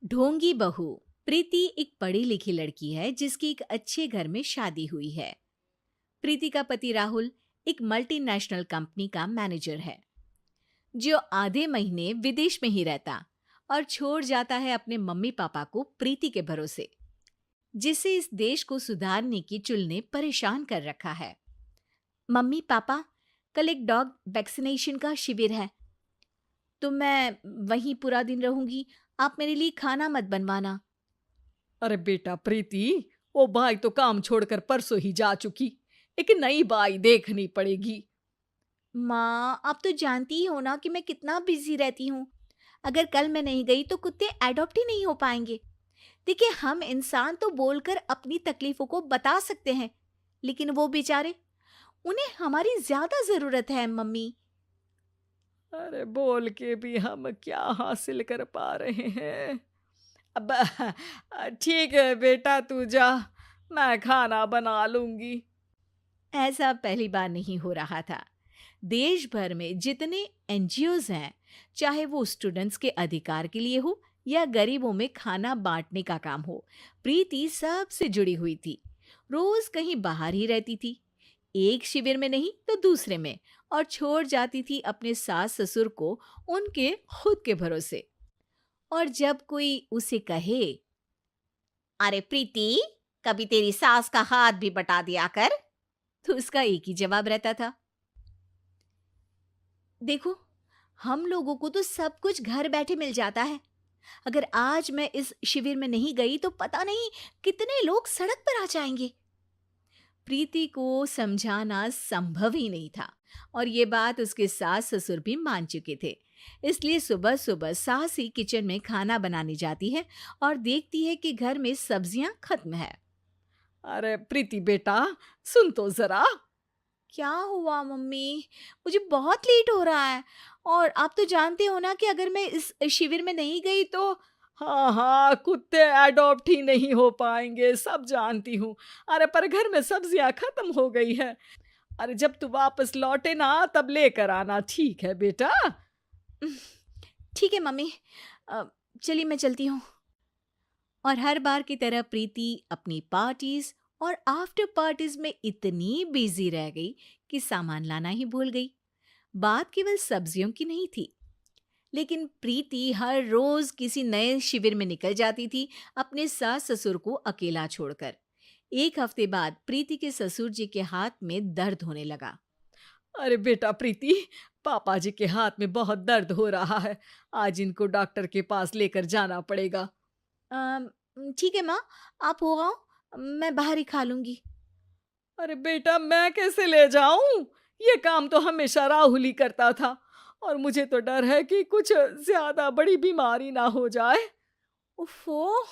ढोंगी बहू। प्रीति एक पढ़ी लिखी लड़की है जिसकी एक अच्छे घर में शादी हुई है। प्रीति का पति राहुल एक मल्टीनेशनल कंपनी का मैनेजर है जो आधे महीने विदेश में ही रहता और छोड़ जाता है अपने मम्मी पापा को प्रीति के भरोसे, जिसे इस देश को सुधारने की चुल ने परेशान कर रखा है। मम्मी पापा, कल एक डॉग वैक्सीनेशन का शिविर है तो मैं वहीं पूरा दिन रहूंगी। आप मेरे लिए खाना मत बनवाना। अरे बेटा प्रीति, वो बाई तो काम छोड़कर परसों ही जा चुकी। एक नई बाई देखनी पड़ेगी। माँ, आप तो जानती ही हो ना कि मैं कितना बिजी रहती हूँ। अगर कल मैं नहीं गई तो कुत्ते एडॉप्ट ही नहीं हो पाएंगे। देखिए, हम इंसान तो बोलकर अपनी तकलीफों को बता सकते हैं, लेकिन वो बेचारे, उन्हें हमारी ज्यादा जरूरत है मम्मी। अरे बोल के भी हम क्या हासिल कर पा रहे हैं। अब ठीक है बेटा, तू जा, मैं खाना बना लूंगी। ऐसा पहली बार नहीं हो रहा था। देश भर में जितने एनजीओज हैं, चाहे वो स्टूडेंट्स के अधिकार के लिए हो या गरीबों में खाना बांटने का काम हो, प्रीति सबसे जुड़ी हुई थी। रोज कहीं बाहर ही रहती थी, एक शिविर में नहीं तो दूसरे में, और छोड़ जाती थी अपने सास ससुर को उनके खुद के भरोसे। और जब कोई उसे कहे, अरे प्रीति, कभी तेरी सास का हाथ भी बटा दिया कर, तो उसका एक ही जवाब रहता था, देखो, हम लोगों को तो सब कुछ घर बैठे मिल जाता है। अगर आज मैं इस शिविर में नहीं गई तो पता नहीं कितने लोग सड़क पर आ जाएंगे। प्रीति को समझाना संभव ही नहीं था, और ये बात उसके सास ससुर भी मान चुके थे। इसलिए सुबह सुबह सास ही किचन में खाना बनाने जाती है और देखती है कि घर में सब्जियां खत्म है। अरे प्रीति बेटा, सुन तो जरा। क्या हुआ मम्मी? मुझे बहुत लेट हो रहा है, और आप तो जानते हो ना कि अगर मैं इस शिविर में नहीं गई तो। हाँ हाँ, कुत्ते एडॉप्ट ही नहीं हो पाएंगे, सब जानती हूँ। अरे पर घर में सब्जियां खत्म हो गई है। अरे जब तू वापस लौटे ना तब लेकर आना, ठीक है बेटा। ठीक है मम्मी, चलिए मैं चलती हूँ। और हर बार की तरह प्रीति अपनी पार्टीज और आफ्टर पार्टीज में इतनी बिजी रह गई कि सामान लाना ही भूल गई। बात केवल सब्जियों की नहीं थी, लेकिन प्रीति हर रोज किसी नए शिविर में निकल जाती थी, अपने सास ससुर को अकेला छोड़कर। एक हफ्ते बाद प्रीति के ससुर जी के हाथ में दर्द होने लगा। अरे बेटा प्रीति, पापा जी के हाथ में बहुत दर्द हो रहा है। आज इनको डॉक्टर के पास लेकर जाना पड़ेगा। "अम, ठीक है माँ, आप हो आओ, मैं बाहर ही खा लूंगी। अरे बेटा, मैं कैसे ले जाऊं? ये काम तो हमेशा राहुल ही करता था, और मुझे तो डर है कि कुछ ज्यादा बड़ी बीमारी ना हो जाए। उफ़ो,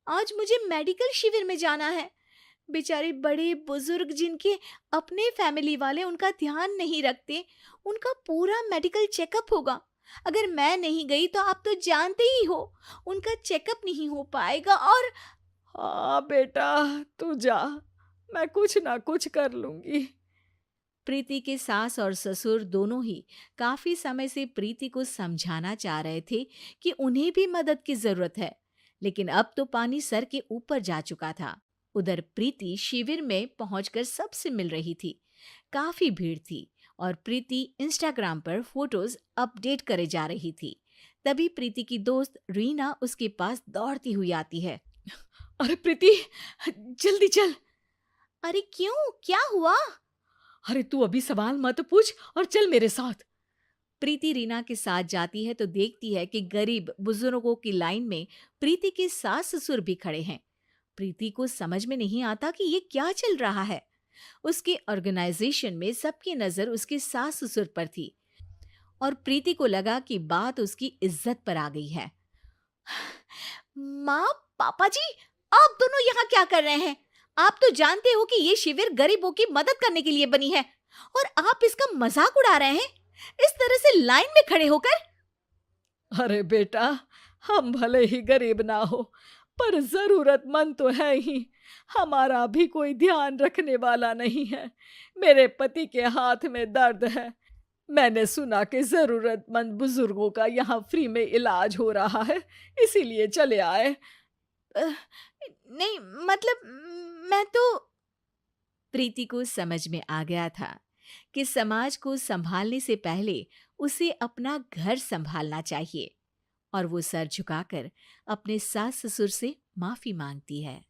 आज मुझे मेडिकल शिविर में जाना है। बेचारे बड़े बुजुर्ग जिनके अपने फैमिली वाले उनका ध्यान नहीं रखते, उनका पूरा मेडिकल चेकअप होगा। अगर मैं नहीं गई तो आप तो जानते ही हो, उनका चेकअप नहीं हो पाएगा। और हाँ बेटा, तू जा, मैं कुछ ना कुछ कर लूंगी। प्रीति के सास और ससुर दोनों ही काफी समय से प्रीति को समझाना चाह रहे थे कि उन्हें भी मदद की जरूरत है, लेकिन अब तो पानी सर के ऊपर जा चुका था। उधर प्रीति शिविर में पहुंचकर सबसे मिल रही थी। काफी भीड़ थी और प्रीति इंस्टाग्राम पर फोटोज अपडेट करे जा रही थी। तभी प्रीति की दोस्त रीना उसके पास दौड़ती हुई आती है। अरे प्रीति, जल्दी चल। अरे क्यों, क्या हुआ? अरे तू अभी सवाल मत पूछ और चल मेरे साथ। प्रीति रीना के साथ जाती है तो देखती है कि गरीब बुजुर्गों की लाइन में प्रीति के सास ससुर भी खड़े हैं। प्रीति को समझ में नहीं आता कि ये क्या चल रहा है। उसके ऑर्गेनाइजेशन में सबकी नजर उसके सास ससुर पर थी, और प्रीति को लगा कि बात उसकी इज्जत पर आ गई है। माँ, पापा जी, आप दोनों यहाँ क्या कर रहे हैं? आप तो जानते हो कि ये शिविर गरीबों की मदद करने के लिए बनी है, और आप इसका मजाक उड़ा रहे हैं इस तरह से लाइन में खड़े होकर। अरे बेटा, हम भले ही गरीब ना हो, पर जरूरतमंद तो है ही। हमारा भी कोई ध्यान रखने वाला नहीं है। मेरे पति के हाथ में दर्द है, मैंने सुना कि ज़रूरतमंद बुजुर्गों का यहाँ फ्री में इलाज हो रहा है, इसीलिए चले आए। अ, नहीं, मतलब मैं तो प्रीति को समझ में आ गया था कि समाज को संभालने से पहले उसे अपना घर संभालना चाहिए और वो सर झुकाकर अपने सास ससुर से माफी मांगती है।